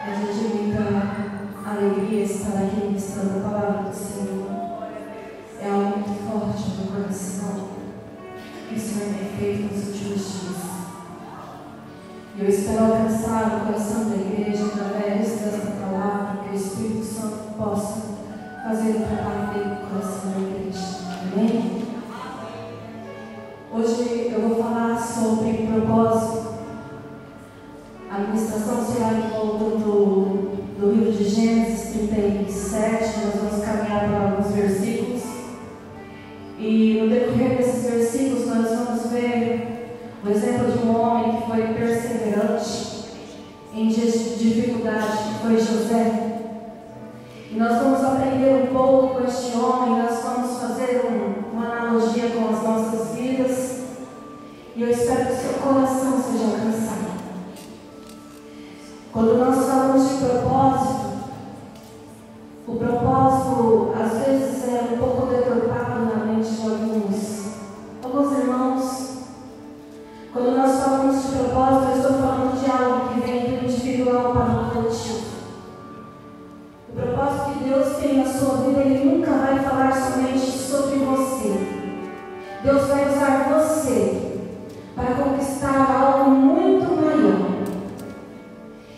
É de muita alegria estar aqui ministrando a palavra do Senhor. É algo muito forte no meu coração que o Senhor tem feito nos últimos dias. E eu espero alcançar o coração da igreja através desta palavra, que o Espírito Santo possa fazer o trabalho dele no coração da igreja. Amém? Hoje eu vou falar sobre propósito. A ministração será em volta do livro de Gênesis 37. Nós vamos caminhar por alguns versículos. E no decorrer desses versículos nós vamos ver o exemplo de um homem que foi perseverante em dias de dificuldade, que foi José. E nós vamos aprender um pouco com este homem. Nós vamos fazer uma analogia com as nossas vidas. E eu espero que o seu coração seja alcançado. Quando nós falamos de propósito, o propósito às vezes é um pouco deturpado na mente de alguns irmãos. Quando nós falamos de propósito, eu estou falando de algo que vem do individual para o coletivo. O propósito que Deus tem na sua vida, Ele nunca vai falar somente sobre você. Deus vai usar você para conquistar algo muito maior.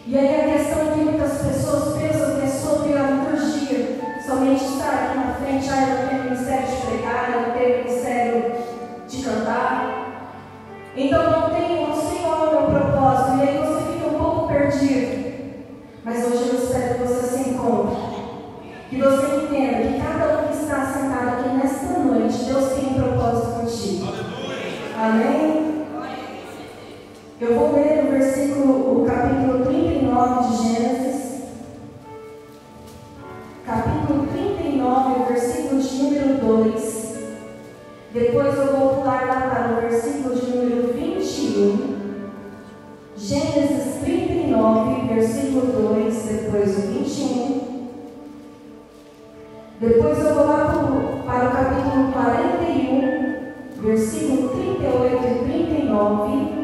E aí a questão é que muitas pessoas pensam que é sobre a liturgia, somente estar aqui na frente. Eu não tenho ministério de pregar, eu não tenho ministério de cantar, então não sei qual é o meu propósito. E aí você fica um pouco perdido. Mas hoje eu espero que você se encontre, que você entenda que cada um que está sentado aqui nesta noite, Deus tem um propósito contigo. Amém? Eu vou ler o capítulo 39 de Gênesis. Capítulo 39, o versículo de número 2. Depois eu vou pular lá para o versículo de número 21. Gênesis 39, versículo 2, depois o 21. Depois eu vou lá para o capítulo 41, versículo 38 e 39.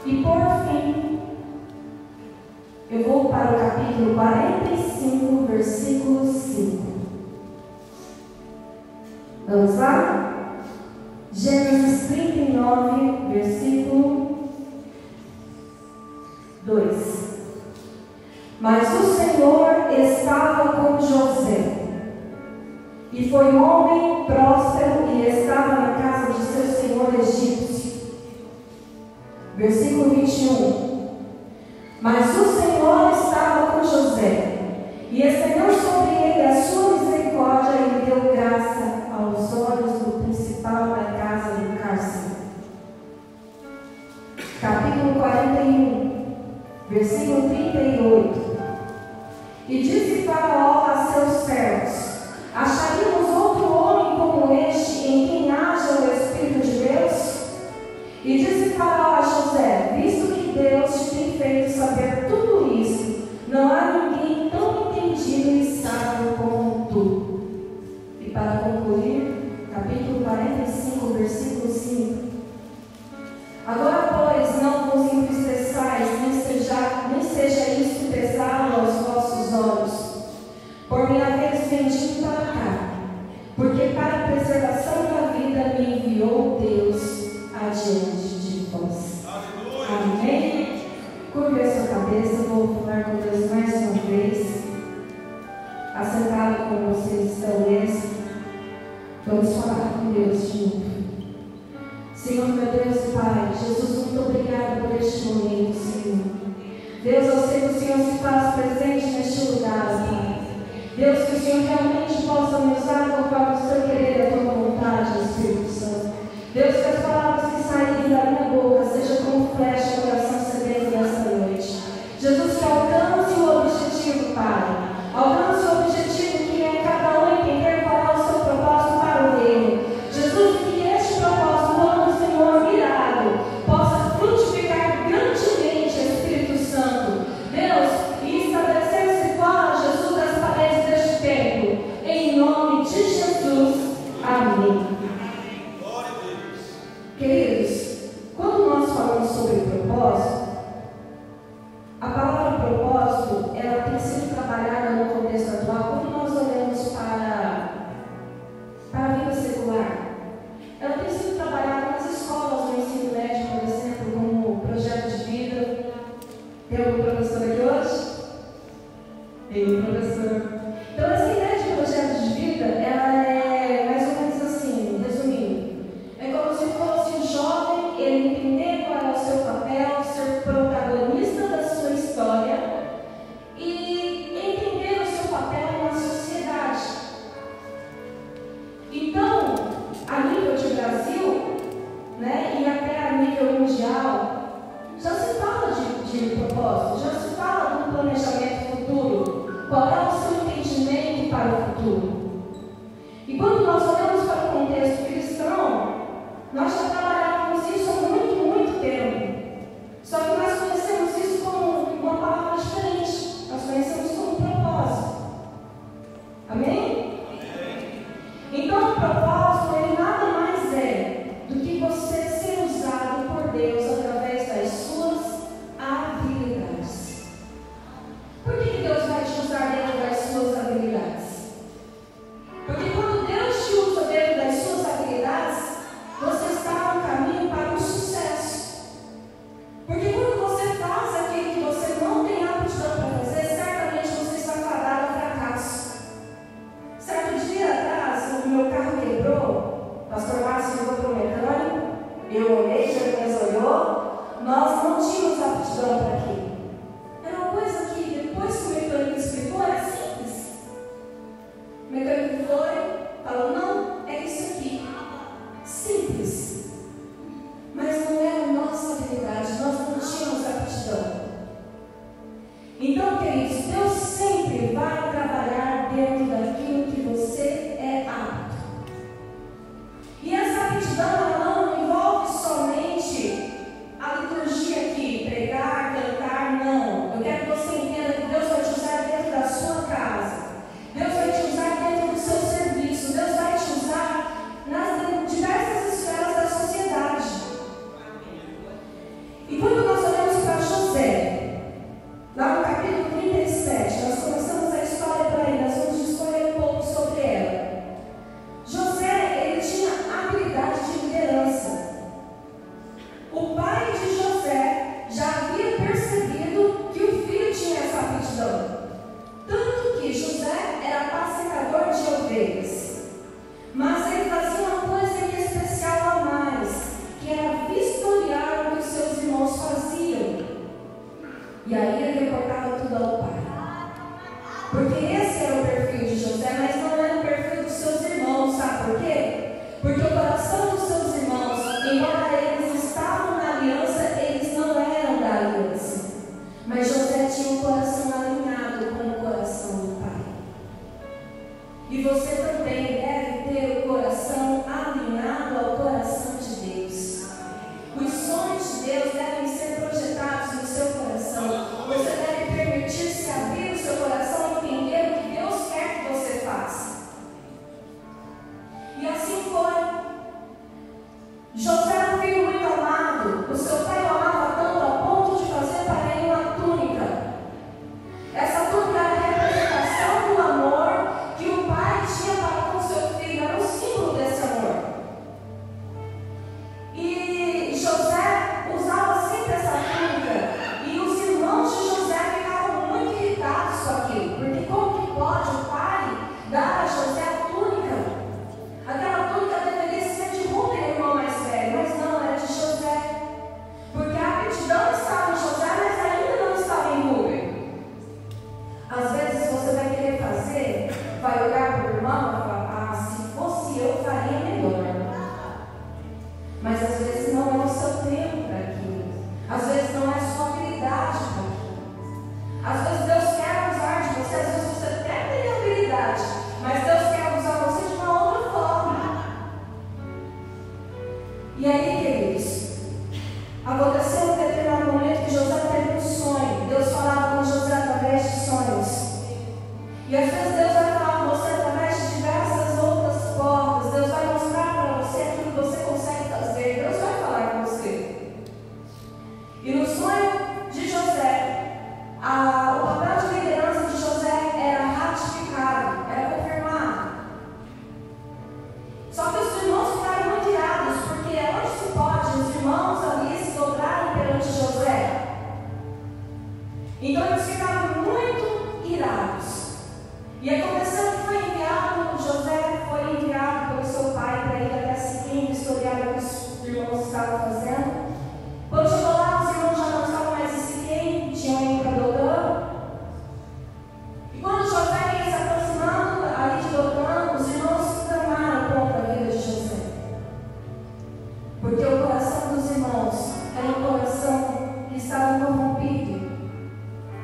E por fim, eu vou para o capítulo 45, versículo 5. Vamos lá? Gênesis 39, versículo 2. Mas o Senhor estava com José, e foi um homem próspero e estava na casa de seu senhor egípcio. Versículo 21. Mas o Senhor estava com José, e estendeu sobre ele a sua misericórdia e lhe deu graça aos olhos do principal da casa do cárcere. Capítulo 41, versículo 38. E disse Faraó a seus servos: acharíamos outro homem como este, em quem haja o Espírito de Deus? E disse Faraó a José: visto que Deus te tem feito saber tudo isso, não há ninguém tão entendido e sábio como tu. E para concluir, capítulo 45, versículo 5. Agora, pois, não vos entristeçais, nem seja isso pesado aos vossos olhos, por me haveres vendido para cá, porque para a preservação da vida me enviou Deus adiante de vós. Amém? Curve a sua cabeça, vou falar com Deus mais uma vez. Assentado com vocês estão nesse. Vamos falar com Deus de novo. Senhor, meu Deus e Pai, Jesus, muito obrigada por este momento, Senhor. Deus, eu sei que o Senhor se faz presente neste lugar, Pai. Deus, que o Senhor realmente possa me usar conforme o Seu querer e a Tua vontade, Espírito Santo. Deus, que as palavras que saírem da minha boca sejam como flecha, coração sedento nessa noite. Jesus, que alcance o objetivo, Pai. Alcance o objetivo que é cada um entender qual é o seu propósito para o reino. Jesus, que este propósito, quando o Senhor virado, possa frutificar grandemente, Espírito Santo. Deus, e estabelecer-se fora, Jesus, das paredes deste templo. Em nome de Jesus. Amém. Queridos, quando nós falamos sobre propósito, a palavra propósito o professor aqui hoje? Veio o professor. Então, essa ideia de projeto de vida, ela é mais ou menos assim, resumindo. É como se fosse um jovem, ele entender qual é o seu papel, ser protagonista da sua história e entender o seu papel na sociedade. Então, a nível de Brasil, né, e até a nível mundial, já se fala de propósito, já se fala do planejamento futuro. Qual é o seu entendimento para o futuro? E quando nós olhamos para o contexto cristão, nós já trabalhávamos isso há muito tempo. Só que nós conhecemos isso como uma palavra diferente. Nós conhecemos como propósito. Amém? Então, o propósito, ele nada mais é do que você ser usado por Deus através das suas habilidades. Por que Deus vai te usar dentro das suas habilidades? Porque quando Deus te usa dentro das suas habilidades, você está no caminho para o sucesso. Porque quando você faz aquilo que você não tem aptidão para fazer, certamente você está fadado ao fracasso. Certo dia atrás, o meu carro quebrou, o pastor Márcio ligou para o mecânico, eu olhei, Jeremias olhou, nós não tínhamos aptidão para aquilo. Era uma coisa que depois que o mecânico explicou, era simples. O mecânico falou, não, é isso aqui. Simples. Mas não era a nossa habilidade, nós não tínhamos aptidão. Então, queridos, Deus sempre vai trabalhar dentro daquilo que você é apto. E essa aptidão, ela não envolve somente a liturgia aqui, pregar, cantar, não. Eu quero que você entenda que Deus vai te usar dentro da sua casa. Deus vai te usar dentro do seu serviço. Deus vai te usar nas diversas esferas da sociedade. E quando nós olhamos para José, lá no capítulo 37, nós começamos a história por aí, nós vamos discorrer um pouco sobre ela. José, ele tinha habilidade de liderança. O pai de José já havia percebido que o filho tinha essa aptidão. Tanto que José era apacentador de ovelhas. Mas ele fazia uma coisa em especial a mais, que era vistoriar o que os seus irmãos faziam. E aí ele reportava tudo ao pai. Porque esse era o perfil de José, mas não era o perfil dos seus irmãos. Sabe por quê? Porque o coração dos seus irmãos, embora eles estavam na aliança, eles não eram da aliança. Mas José tinha um coração alinhado com o coração do pai. E você também deve ter o coração alinhado ao coração de Deus. Os sonhos de Deus devem ser projetados no seu coração. Você deve permitir-se abrir o seu coração e entender o que Deus quer que você faça. E assim foi. José era um filho muito amado. O seu pai o amava tanto a ponto de fazer para ele uma túnica. Essa túnica era a representação do amor que o pai tinha para com seu filho. Era um símbolo desse amor. E José usava sempre essa túnica. E os irmãos de José ficavam muito irritados com aquilo. Porque como que pode o pai dar a José a túnica? Aquela túnica deveria ser de Rubem, o irmão mais velho, mas não, era de José. Porque a aptidão estava em José, mas ainda não estava em Rubem. Às vezes você vai querer fazer, vai olhar para o irmão e falar, se fosse eu, faria melhor. Mas às vezes não é o seu tempo para aquilo. Às vezes não é a sua habilidade para aquilo. Às vezes Deus quer usar de você, às vezes você até tem habilidade, mas Deus quer usar você de uma outra forma. E aí, queridos, aconteceu um determinado momento que José teve um sonho. Deus falava com José através de sonhos. E às vezes Deus vai falar com você através de diversas outras portas. Deus vai mostrar para você aquilo que você consegue fazer. Deus vai falar com você. E no sonho de José, o papel de liderança de José era ratificado, era confirmado. Só que os irmãos ficaram muito irados, porque onde se pode os irmãos ali se dobrarem perante José? Então eles ficaram muito irados. E aconteceu que foi enviado, José foi enviado pelo seu pai para ir até Siquém, historiar o que os irmãos estavam fazendo. Quando chegou lá, os irmãos já não estavam mais em Siquém, tinham ido para Dotã. E quando José ia se aproximando ali de Dotã, os irmãos clamaram contra a vida de José. Porque o coração dos irmãos era um coração que estava corrompido.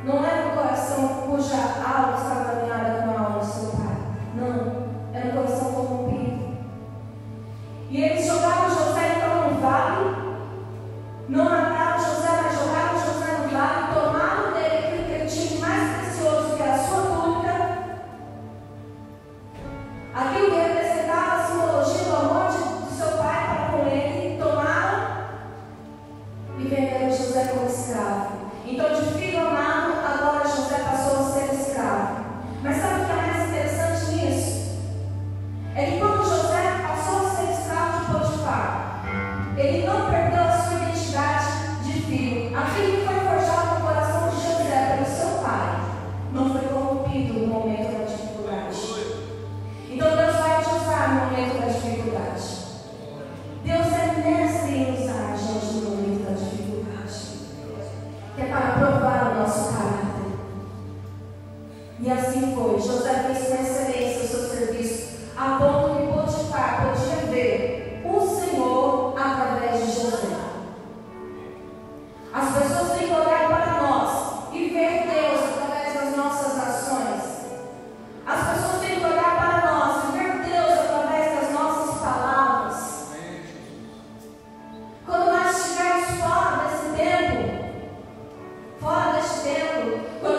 Não era um coração cuja alma estava alinhada com a alma do seu pai. Não, era um coração corrompido. E eles jogaram José então no vale. Não mataram José, mas jogaram José no vale. Tomaram dele aquilo que ele tinha de mais precioso, que era a sua túnica. Aquilo que representava a simbologia do amor de seu pai para com ele. Tomaram e venderam José como escravo. Então, de filho amado, agora José passou a ser escravo. Mas sabe o que é mais interessante nisso? É que quando José passou a ser escravo de Potifar, ele não perdeu a sua identidade de filho. Aquilo que foi forjado no coração de José pelo seu pai não foi corrompido no momento da dificuldade. Então Deus vai te usar no momento da dificuldade. Deus é mestre em usar a gente no momento da dificuldade, que é para provar o nosso caráter. E assim foi. José fez com excelência o seu serviço, a ponto que Potifar podia ver o Senhor através de José. As pessoas têm que olhar para nós e ver Deus através das nossas ações. As pessoas têm que olhar para nós e ver Deus através das nossas palavras. Quando nós estivermos fora desse tempo, quando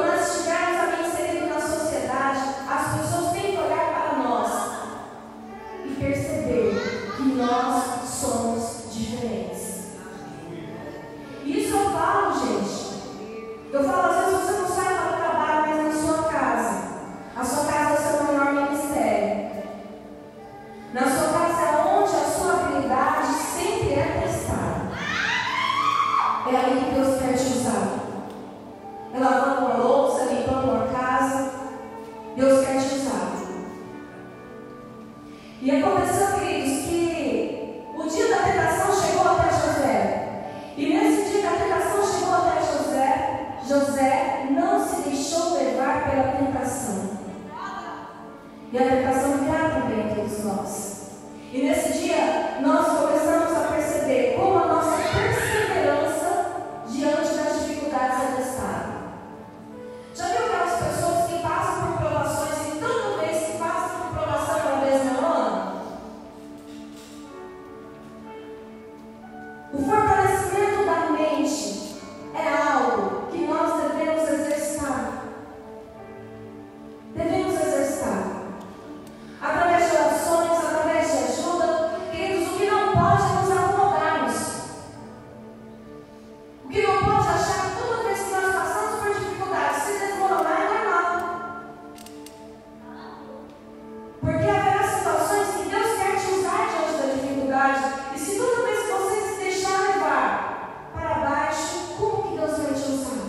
nós estivermos ali inseridos na sociedade, as pessoas têm que olhar para nós e perceber que nós somos diferentes. Isso eu falo, gente. Eu falo, às vezes você não sai para o trabalho, mas na sua casa. A sua casa é o seu maior ministério. Na sua casa é onde a sua habilidade sempre é testada. É ali que Deus quer te usar. É lavando uma louça, limpando uma casa. Deus quer te usar. E aconteceu, queridos, que o dia da tentação chegou até José. E nesse dia que a tentação chegou até José, José não se deixou levar pela tentação. E a tentação virá também a todos nós. E nesse dia nós começamos a perceber como a nossa perseverança diante das dificuldades é testada. Já viu aquelas pessoas que passam por provações e toda vez que passam por provação é o mesmo ano? O fortalecimento da mente é algo que nós devemos exercitar. Devemos exercitar. Através de orações, através de ajuda. Queridos, o que não pode é nos acomodarmos. O que não pode achar que toda vez que nós passamos por dificuldades, se desmoronar é normal. Porque haverá situações que Deus quer te usar diante da dificuldade. E se toda vez que você se deixar levar para baixo, como que Deus vai te usar?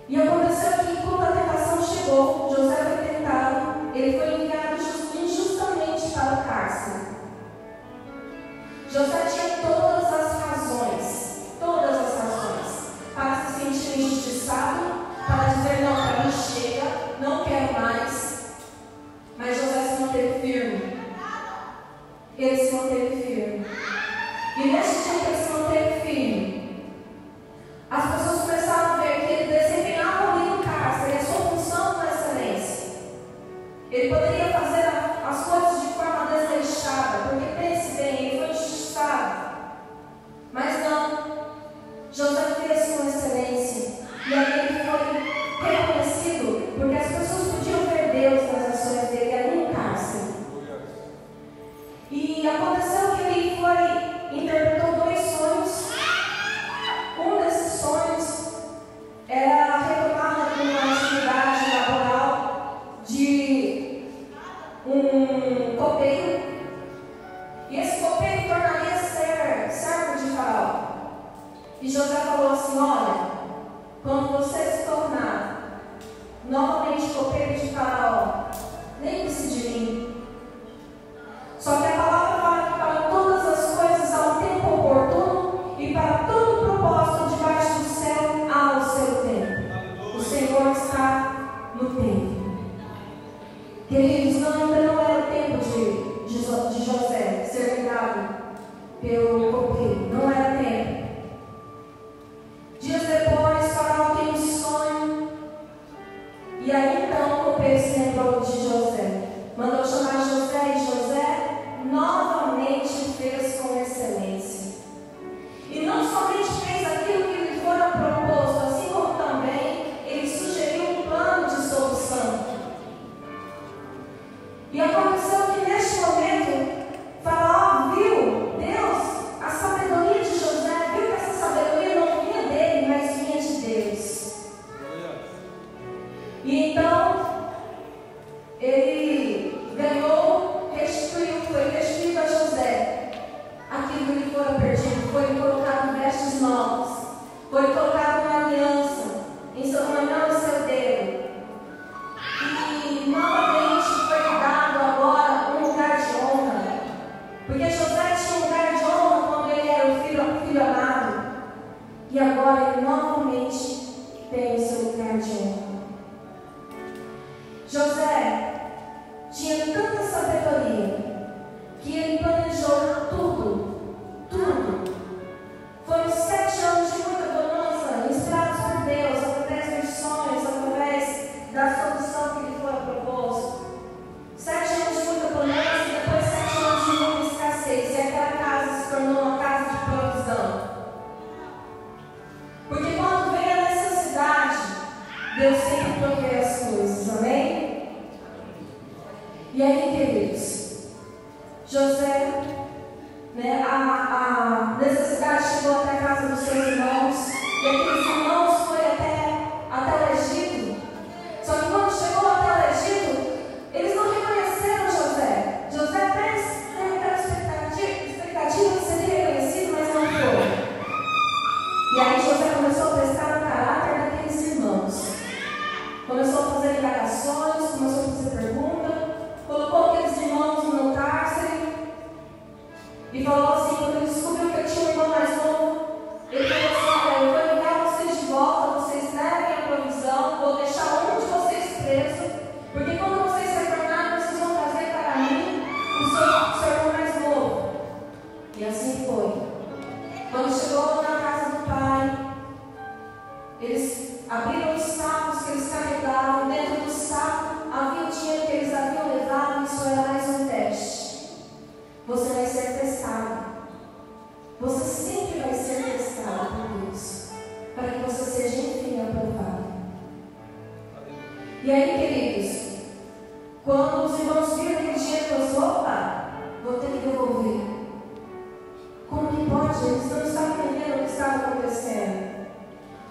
E aconteceu que quando a tentação chegou, José foi tentado, ele foi enviado injustamente para o cárcere. José tinha todas as razões para se sentir injustiçado, para dizer não, para mim chega, não quero mais. Mas José se manteve firme. Ele se manteve firme. E nesse dia que ele se manteve firme, as pessoas começaram a ver que ele desempenhava ali olha, quando você se tornar novamente copeiro de Faraó, lembre-se de mim. Só que a palavra fala que para todas as coisas há um tempo oportuno e para todo propósito debaixo do céu há o seu tempo. O Senhor está no tempo. Queridos, ainda não era o tempo de José ser cuidado pelo copeiro. Não era tempo. Dias depois, Faraó tem um sonho. E aí então o copeiro se lembrou de José. Mandou chamar José e José novamente fez com excelência. E não somente fez aquilo que lhe fora proposto, assim como também ele sugeriu um plano de solução. E aconteceu que neste momento, Faraó viu Deus, a sabedoria de José, viu que essa sabedoria não vinha dele, mas vinha de Deus. E então, ele ganhou, foi restituído a José aquilo que lhe fora perdido, foi colocado em vestes novas, foi colocado uma aliança, em seu anel e seu dedo. E novamente foi dado agora um lugar de honra, porque José tinha um lugar de honra quando ele era o filho amado, e agora ele novamente tem o seu lugar de honra. José tinha tanta sabedoria que ele planejou tudo. Foram 7 anos de muita bonança, inspirados por Deus, através dos sonhos, através da solução que lhe foi proposto. 7 anos de muita bonança e depois 7 anos de muita escassez. E aquela casa se tornou uma casa de provisão. Porque quando vem a necessidade, Deus sempre provê as coisas, amém? E aí, queridos, José, a necessidade chegou até a casa dos seus irmãos, e aqueles irmãos foram até o Egito. Só que quando chegou até o Egito, eles não reconheceram José. José até teve aquela expectativa de ser reconhecido, mas não foi. E aí José começou a testar o caráter daqueles irmãos. Começou a fazer indagações, começou a fazer perguntas, colocou aqueles irmãos no cárcere e falou assim, quando ele descobriu que eu tinha um irmão mais novo, ele falou assim, eu vou enviar vocês de volta, vocês levem a provisão, vou deixar um de vocês preso, porque quando vocês retornarem, vocês vão trazer para mim o seu irmão mais novo. E assim foi. Quando chegou na casa do pai, eles abriram os sacos que eles carregavam. Dentro do saco havia o dinheiro que eles haviam levado. Isso era mais um teste. Você vai ser testado. Você sempre vai ser testado por Deus, para que você seja enfim aprovado. E aí, queridos, quando os irmãos viram aquele dinheiro, pensou, opa, vou ter que devolver. Como que pode? Eles não estavam entendendo o que estava acontecendo.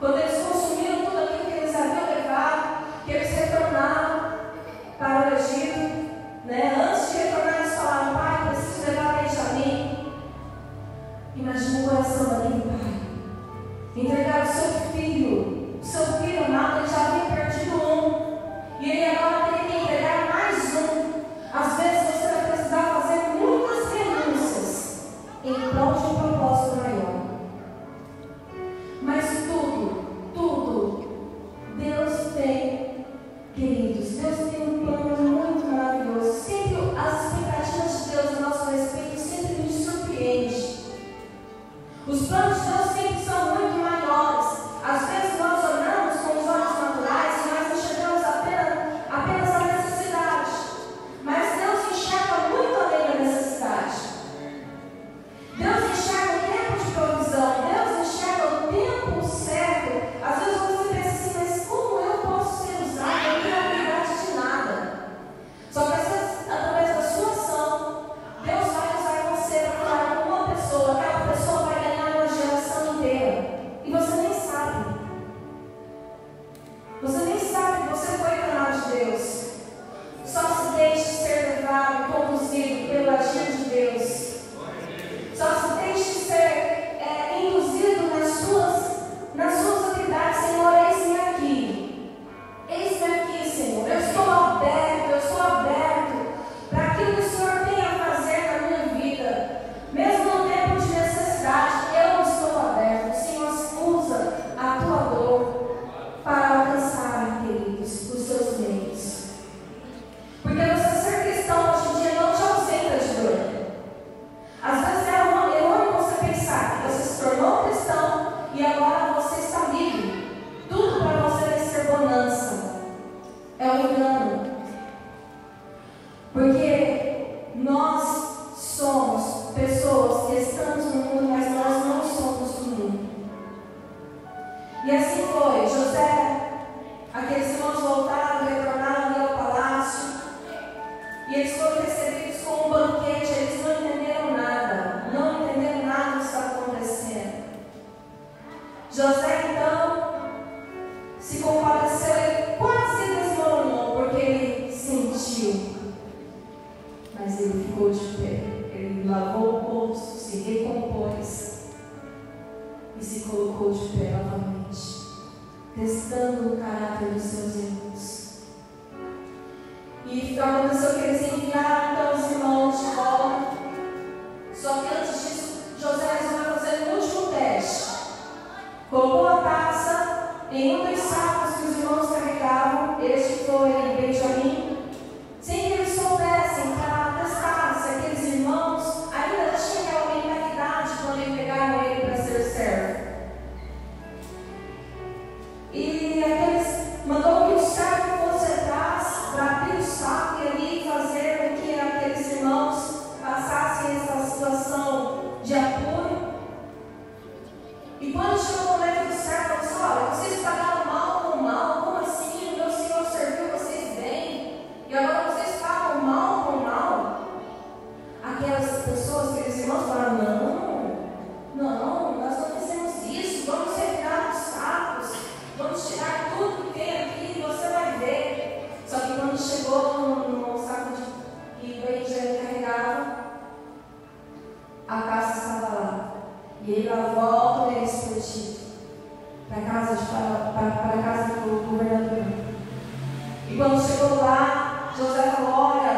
Quando eles consumiram tudo aquilo que eles haviam levado, que eles retornaram para o Egito, antes de retornar, eles falaram, pai, preciso levar Benjamim. Imagina o coração daquele pai. Entregar o seu filho amado, ele já havia perdido um, e ele agora teria que entregar mais um. Às vezes você vai precisar fazer muitas renúncias em prol de um propósito maior. Mas tudo, Deus tem, queridos, Deus tem um plano muito maravilhoso. Sempre as expectativas de Deus a nosso respeito sempre nos surpreende. Os planos de Deus sempre são muito maiores. Às vezes nós olhamos com os olhos naturais e nós enxergamos apenas a necessidade. Mas Deus enxerga muito além da necessidade. Deus enxerga o tempo de provisão. Deus enxerga o tempo certo. Às vezes você pensa assim, mas como eu posso ser usado? Eu não tenho habilidade de nada. Só que às vezes, através da sua ação, Deus vai usar você para falar com uma pessoa. Aquela pessoa vai ganhar uma geração inteira. E você nem sabe. Você nem sabe que você foi canal de Deus. Só se deixe ser levado, conduzido pelo agir de Deus. Só se deixe ser induzido nas suas E assim foi. José, aqueles irmãos voltaram, retornaram ali ao palácio. E eles foram recebidos com um banquete. Eles não entenderam nada. Não entenderam nada do que estava acontecendo. José, então, se compadeceu. Ele quase desmoronou, porque ele sentiu. Mas ele ficou de pé. Ele lavou o rosto, se recompôs e se colocou de pé novamente, testando o caráter dos seus irmãos. E aconteceu que eles enviaram então os irmãos de volta. Só que antes disso, José resolveu fazer um último teste. Colocou a taça em um dos sacos que os irmãos carregavam. Este foi Benjamim, sem que eles soubessem, para testar se aqueles irmãos ainda tinham aquela mentalidade quando eles pegaram ele para ser servo. E aqueles mandou que o servo fosse atrás para abrir o saco e ali fazer com que aqueles irmãos passassem essa situação de apuro. E quando chegou o momento do servo, falou assim: olha, vocês pagaram mal com mal, como assim? O meu senhor serviu vocês bem, e agora vocês pagam mal com mal? Aquelas pessoas, aqueles irmãos falaram: não, nós não fizemos isso, vamos retirar os sacos, vamos tirar tudo que tem aqui e você vai ver. Só que quando chegou no saco que Benjamim carregava, a taça estava lá. E ele volta o expletivo para a casa do governador. E quando chegou lá, José falou: olha,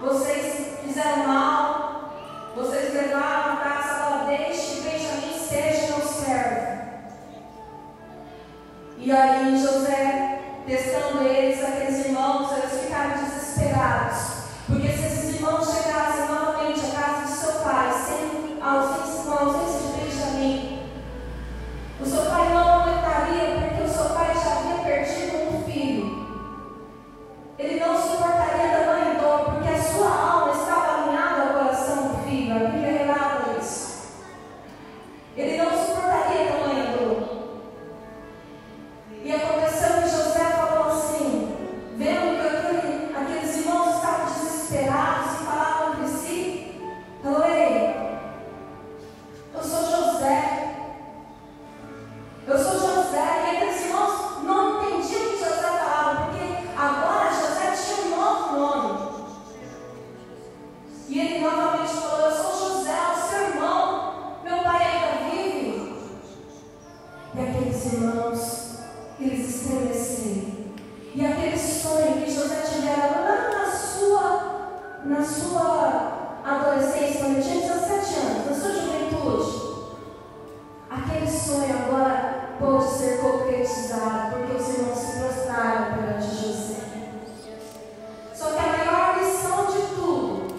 vocês fizeram mal, vocês levaram a taça, ela deixe que Benjamim seja meu servo. E aí José, testando eles, aqueles irmãos, eles ficaram desesperados. Porque se esses irmãos chegassem novamente à casa de seu pai, com a ausência de Benjamim, o seu pai não aguentaria, porque o seu pai já havia perdido um filho. Ele não suportaria tamanha dor, porque a sua alma estava alinhada ao coração do filho. A Bíblia relata isso. Ele não suportaria tamanha dor. E aconteceu que José falou assim, vendo que aqueles irmãos estavam desesperados e falavam entre si, falou: ei, eu sou José. E aqueles irmãos não entendiam o que José falava, porque agora José tinha um novo nome. E ele novamente falou: eu sou José, o seu irmão, meu pai ainda vive. E aqueles irmãos, eles estremeceram. E aquele sonho que José tivera lá na sua adolescência, quando ele tinha 17 anos, na sua juventude, aquele sonho agora pôde ser concretizado, porque os irmãos se prostraram perante José. Só que a maior lição de tudo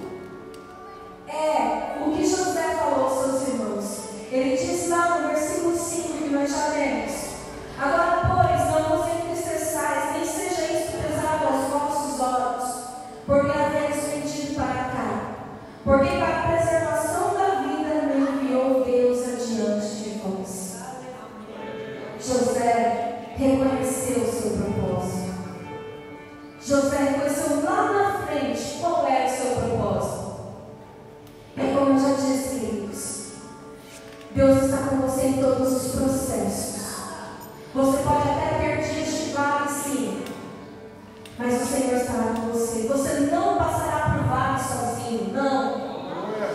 é o que José falou aos seus irmãos. Ele disse lá no versículo 5 que nós já lemos: agora, pois, não vos entristeçais, nem seja isso pesado aos vossos olhos, por me haveres vendido para cá, porque para a preservação da vida me enviou Deus adiante de vós. José reconheceu o seu propósito. José reconheceu lá na frente qual era o seu propósito. É como eu já disse, queridos, Deus está com você em todos os processos. Você pode até ter dias de vale, sim, mas o Senhor estará com você. Você não passará por vale sozinho, não.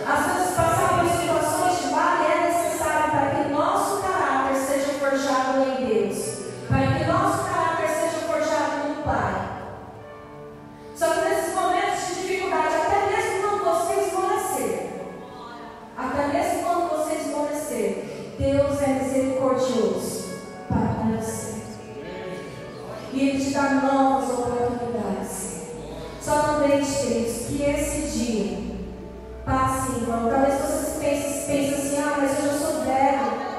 Às vezes passar por situações de vale é necessário para que nosso caráter seja forjado em Deus, para que nosso caráter seja forjado no Pai. Só que nesses momentos de dificuldade, até mesmo quando você esmorecer, Deus é misericordioso para com você. E Ele te dá novas oportunidades. Só não deixe, queridos, que esse dia passe em vão. Talvez você pense assim: mas eu já sou velho.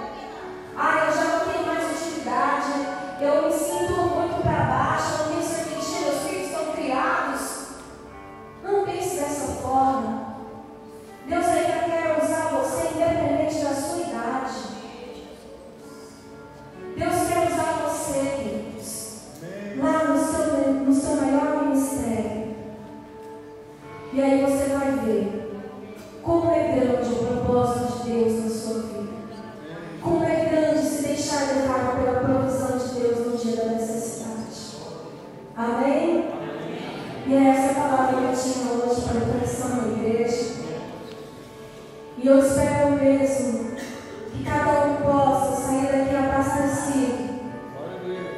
Eu já não tenho mais utilidade. Eu me sinto muito para baixo. Eu não tenho serventia. Meus filhos estão criados. Não pense dessa forma. Deus ainda quer usar você independente da sua idade. Deus eu espero mesmo que cada um possa sair daqui abastecido,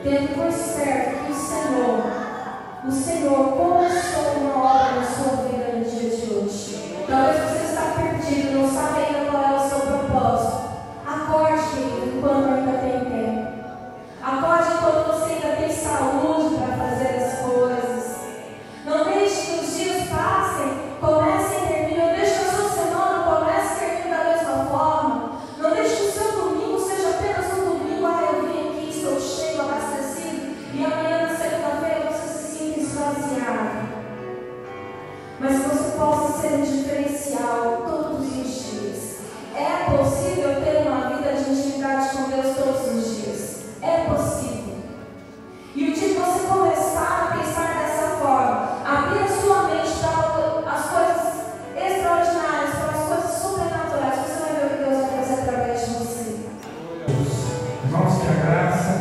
tendo por certo que o Senhor começou uma obra na sua vida no dia de hoje. Talvez você está perdido, não sabe ainda qual é o seu propósito. Acorde, querido, enquanto ainda tem tempo. Acorde quando você ainda tem saúde para fazer as coisas. Não deixe que os dias passem, comece e termine. Não deixe que a sua semana comece e termine da mesma forma. Não deixe que o seu domingo seja apenas um domingo. Eu vim aqui, estou cheio, abastecido, e amanhã na segunda-feira você se sinta esvaziado. Mas que você possa ser um diferencial todos os dias. É possível ter uma vida de intimidade com Deus todos os dias. É possível. E o dia que você começar a pensar dessa forma, abrir a sua mente para as coisas extraordinárias, para as coisas sobrenaturais, você vai ver o que Deus vai fazer através de você. Irmãos, que a graça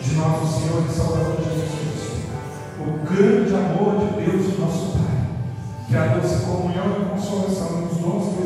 de nosso Senhor e Salvador Jesus Cristo, o grande amor de Deus, nosso Pai, que a doce comunhão e consolação dos dons